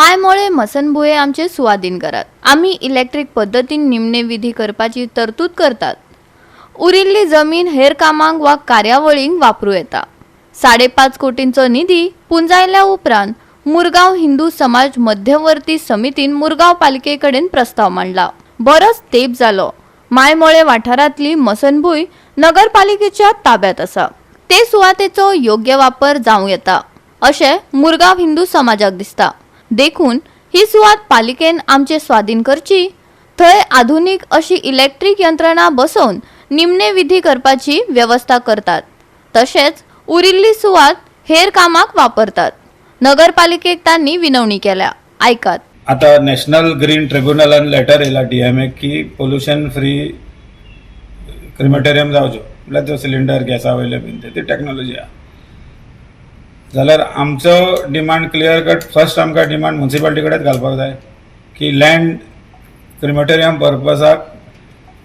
मायमोळे मसनभुये आमचे सुवादीन करात। आम्ही इलेक्ट्रिक पद्धतीन निमणे विधी करपाची तरतूद करतात। उरिल्ली जमीन हेर कामांक वा कार्यावळींक वापरूं येता। 5.5 कोटींचो निधी पुंजायल्या उपरांत मुरगांव हिंदू समाज मध्यवर्ती समितीन मुरगांव पालिके कडेन प्रस्ताव मांडला। बरोच तेंप जालो। मायमोळे वाठारांतली मसनभूंय नगरपालिकेच्या ताब्यात आसा। ते सुवातेचो योग्य वापर जावं येता अशें मुरगांव हिंदू समाजाक दिसता। देखून ही सुवात पालिकेन आमचे स्वाधीन करची, थंय आधुनिक अशी इलेक्ट्रिक यंत्रणा बसोवन निमणे विधी करपाची व्यवस्था करतात। तशेंच उरिल्ली सुवात हेर कामाक वापरतात। नगरपालिकेक तांणी विनवणी केल्या, ऐकात। आता नॅशनल ग्रीन ट्रिब्युनलान लेटर येयला डीएमए की पोल्युशन फ्री क्रिमेटोरियम जावचो, म्हळ्यार तो सिलिंडर गॅसा वयले बीन ती टेक्नॉलॉजी आहा। जाल्यार आमचो डिमांड क्लियर कट फर्स्ट आमकां डिमांड म्युनिसिपालिटी कडेन घालपाक जाय की लँड क्रिमेटोरियम पर्पसाक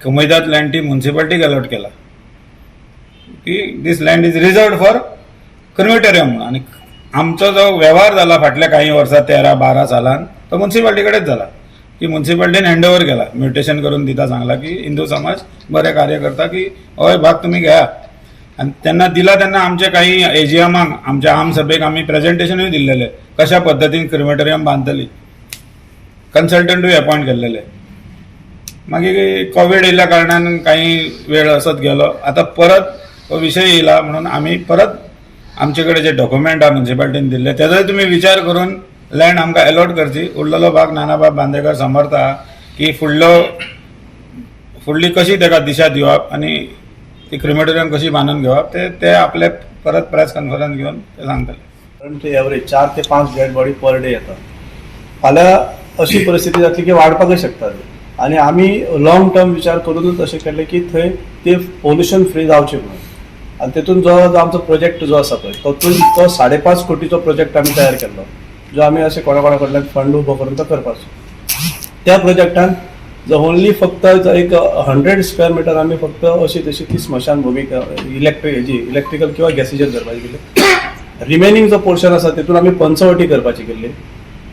कुमेदात लँड ती म्युनिसिपालिटीक अलॉट केला की this land is reserved for crematorium म्हणून। आनी आमचो जो व्यवहार जाला फाटल्या काही वर्सां 13-12 सालान तो म्युनिसिपालिटी कडेच जाला की म्युनिसिपालिटीन हँडओव्हर केला, म्युटेशन करून दिता, सांगला की हिंदू समाज बरे कार्य करता की हय भाग तुमी घेया। आनी तेन्ना दिला तेन्ना आमचे काही एजीएमाक आमच्या आम सभेक आमी प्रेजेंटेशनूय दिल्लेले कशा पद्दतीन क्रिमेटोरियम बांदतली, कन्सल्टंटूय अपॉयंट केल्लेले। मागीर कोविड येयल्ल्या कारणान काही वेळ असत गेलो। आता परत तो विशय येयला म्हणून आमी परत आमचे कडेन जे डॉक्युमेंट आहा म्युनिसिपालिटीन दिल्ले तेजोय तुमी विचार करून लँड आमकां अलॉट करची। उरलेलो भाग नानाबाब बांदेकर समर्थ आहा की फुडली कशी ताका दिशा दिवप आनी ती क्रिमेटोरियम कशी बांदून घेवप ते आपले परत प्रेस कॉन्फरन्स घेवन ते सांगतले। करंटली एवरेज 4 ते 5 डेड बॉडी पर डे येतात। फाल्यां अशी परिस्थिती जातली की वाडपाकय शकता आनी आमी लॉंग टर्म विचार करूनच अशें केलें की थंय ते पोल्युशन फ्री जावचें म्हणून। आनी तेतून जो आमचो प्रोजेक्ट जो आसा पळय तो 5.5 कोटीचो प्रोजेक्ट आमी तयार केल्लो, जो आमी अशें कोणा कडल्यान फंड उबो करून तो करपाचो। त्या प्रोजेक्टान जो ओन्ली फक्त एक 100 स्क्वेअर मिटर आमी फक्त अशी तशी ती स्मशान भूमी इलेक्ट्रिकल किंवा गॅसीचेर करपाची केली। रिमेनिंग जो पोर्शन आसा तेतून आमी पंचवटी करपाची केल्ली।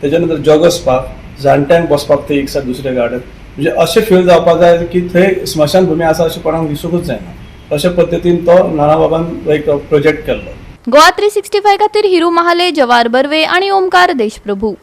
तेच्या नंतर जॉगर्स पार्क, जाणट्यांक बसपाक थंय एक दुसरे गार्डन, म्हणजे अशें फील जावपाक जाय की थंय स्मशान भूमी आसा अशें कोणाक दिसूंकूच जायना। अशा पद्दतीन तो नाना बाबान एक प्रोजेक्ट केल्लो। गोवा 365 खातीर हिरू महाले, जवाहर बर्वे आणि ओमकार देशप्रभू।